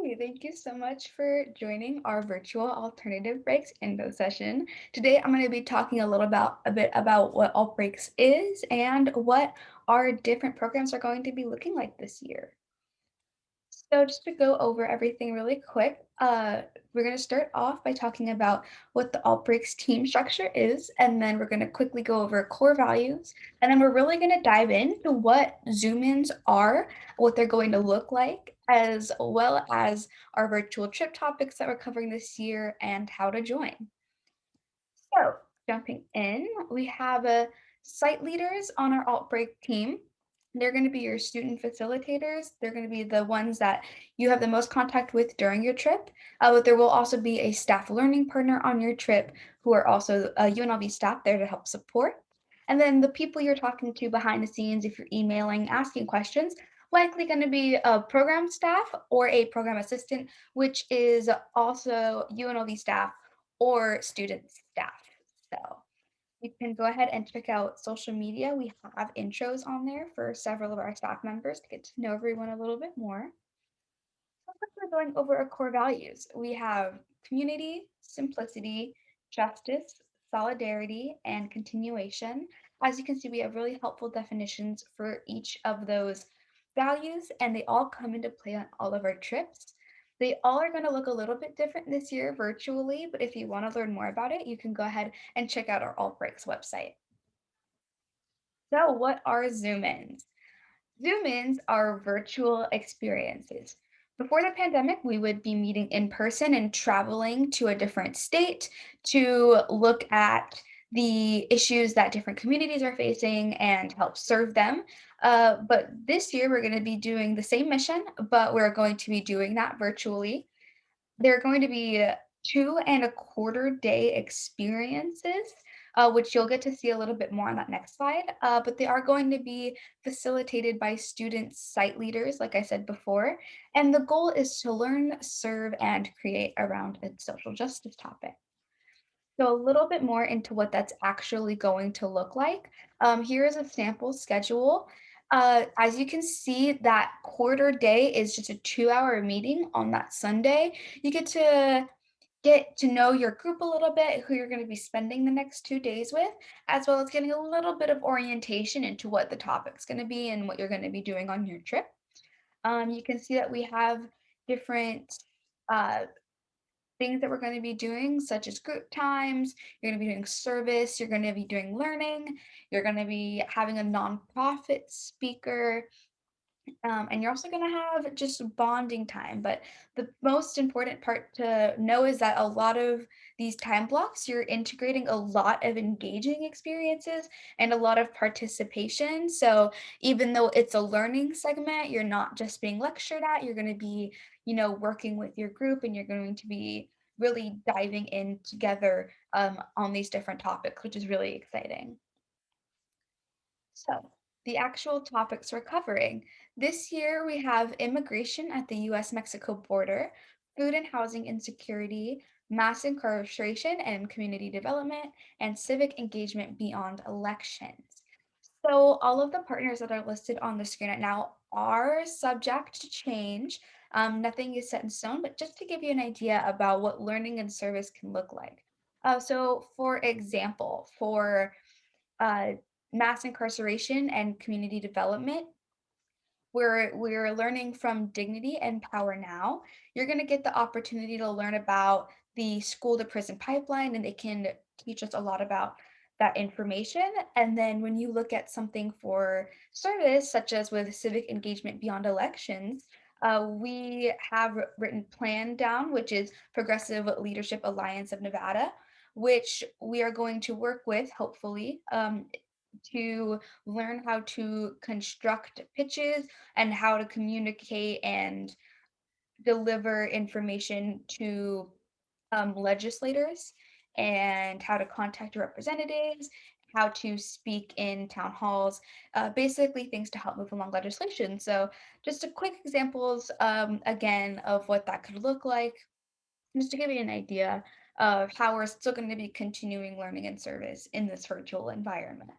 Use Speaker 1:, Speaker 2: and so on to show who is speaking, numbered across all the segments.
Speaker 1: Hi, thank you so much for joining our virtual alternative breaks info session. Today, I'm going to be talking a bit about what AltBreaks is and what our different programs are going to be looking like this year. So just to go over everything really quick, we're going to start off by talking about what the AltBreaks team structure is, and then we're going to quickly go over core values, and then we're really going to dive into what ZoomIns are, what they're going to look like, as well as our virtual trip topics that we're covering this year and how to join. So, jumping in, we have site leaders on our Altbreak team. They're going to be your student facilitators. They're going to be the ones that you have the most contact with during your trip. But there will also be a staff learning partner on your trip who are also UNLV staff there to help support. And then the people you're talking to behind the scenes, if you're emailing, asking questions, likely going to be a program staff or a program assistant, which is also UNLV staff or student staff. So you can go ahead and check out social media. We have intros on there for several of our staff members to get to know everyone a little bit more. So first we're going over our core values. We have community, simplicity, justice, solidarity, and continuation. As you can see, we have really helpful definitions for each of those values, and they all come into play on all of our trips. They all are going to look a little bit different this year virtually, but if you want to learn more about it, you can go ahead and check out our AltBreaks website. So, what are Zoom-ins? Zoom-ins are virtual experiences. Before the pandemic, we would be meeting in person and traveling to a different state to look at the issues that different communities are facing and help serve them. But this year, we're going to be doing the same mission, but we're going to be doing that virtually. They're going to be 2.25 day experiences, which you'll get to see a little bit more on that next slide. But they are going to be facilitated by student site leaders, like I said before. And the goal is to learn, serve, and create around a social justice topic. So, a little bit more into what that's actually going to look like. Here is a sample schedule. As you can see, that quarter day is just a 2 hour meeting on that Sunday. You get to know your group a little bit, who you're going to be spending the next 2 days with, as well as getting a little bit of orientation into what the topic's going to be and what you're going to be doing on your trip. You can see that we have different uh, things that we're going to be doing, such as group times. You're going to be doing service, you're going to be doing learning, you're going to be having a nonprofit speaker, and you're also going to have just bonding time. But the most important part to know is that a lot of these time blocks, you're integrating a lot of engaging experiences and a lot of participation. So even though it's a learning segment, you're not just being lectured at, you're going to be, working with your group and you're going to be really diving in together on these different topics, which is really exciting. So, the actual topics we're covering. This year, we have immigration at the US Mexico border, food and housing insecurity, mass incarceration and community development, and civic engagement beyond elections. So, all of the partners that are listed on the screen right now are subject to change. Nothing is set in stone, but just to give you an idea about what learning and service can look like. So, for example, for uh, mass incarceration and community development. We're learning from Dignity and Power Now. You're going to get the opportunity to learn about the school to prison pipeline, and they can teach us a lot about that information. And then when you look at something for service, such as with civic engagement beyond elections, we have written Plan Down, which is Progressive Leadership Alliance of Nevada, which we are going to work with, hopefully, to learn how to construct pitches and how to communicate and deliver information to legislators and how to contact your representatives, how to speak in town halls, basically things to help move along legislation. So, just a quick examples again of what that could look like, just to give you an idea of how we're still going to be continuing learning and service in this virtual environment.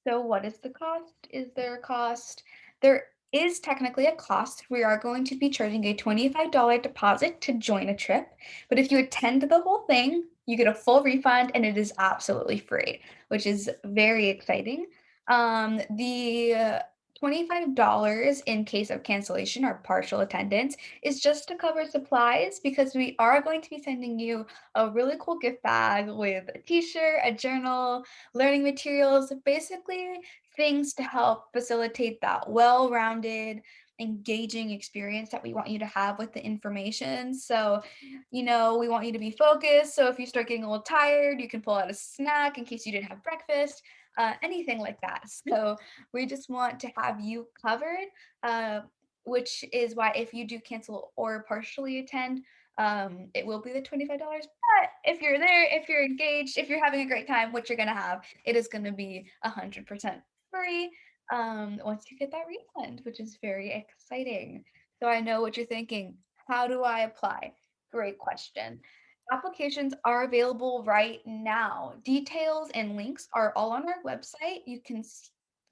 Speaker 1: So what is the cost? Is there a cost? There is technically a cost. We are going to be charging a $25 deposit to join a trip, but if you attend the whole thing, you get a full refund and it is absolutely free, which is very exciting. The $25 in case of cancellation or partial attendance is just to cover supplies because we are going to be sending you a really cool gift bag with a t-shirt, a journal, learning materials, basically things to help facilitate that well-rounded, engaging experience that we want you to have with the information. So, we want you to be focused. So if you start getting a little tired, you can pull out a snack in case you didn't have breakfast, anything like that. So we just want to have you covered, uh, which is why if you do cancel or partially attend, it will be the $25. But if you're there, if you're engaged, if you're having a great time, which you're gonna have, it is gonna be 100% free once you get that refund, which is very exciting. So I know what you're thinking. How do I apply? Great question. Applications are available right now. Details and links are all on our website.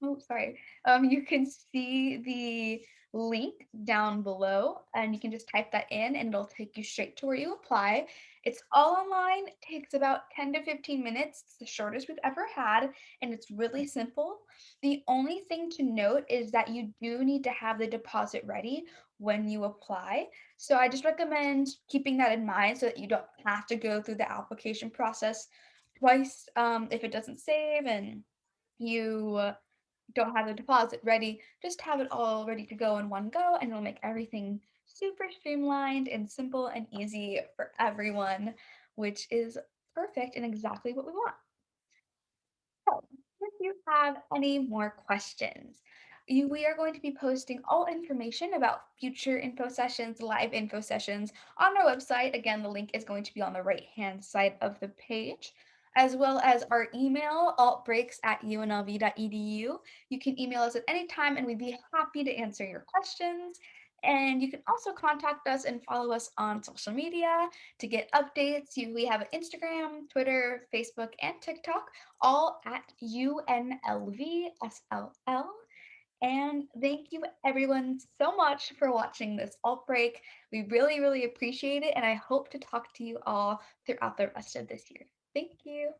Speaker 1: Oh, sorry. You can see the link down below and you can just type that in and it'll take you straight to where you apply. It's all online, it takes about 10 to 15 minutes. It's the shortest we've ever had, and it's really simple. The only thing to note is that you do need to have the deposit ready when you apply. So I just recommend keeping that in mind so that you don't have to go through the application process twice if it doesn't save and you don't have the deposit ready. Just have it all ready to go in one go, and it'll make everything super streamlined and simple and easy for everyone, which is perfect and exactly what we want. So, if you have any more questions, we are going to be posting all information about future info sessions, live info sessions on our website. Again, the link is going to be on the right-hand side of the page, as well as our email, altbreaks@unlv.edu. You can email us at any time and we'd be happy to answer your questions. And you can also contact us and follow us on social media to get updates. We have Instagram, Twitter, Facebook, and TikTok all at UNLV SLL. And thank you everyone so much for watching this alt break. We really, really appreciate it, and I hope to talk to you all throughout the rest of this year. Thank you.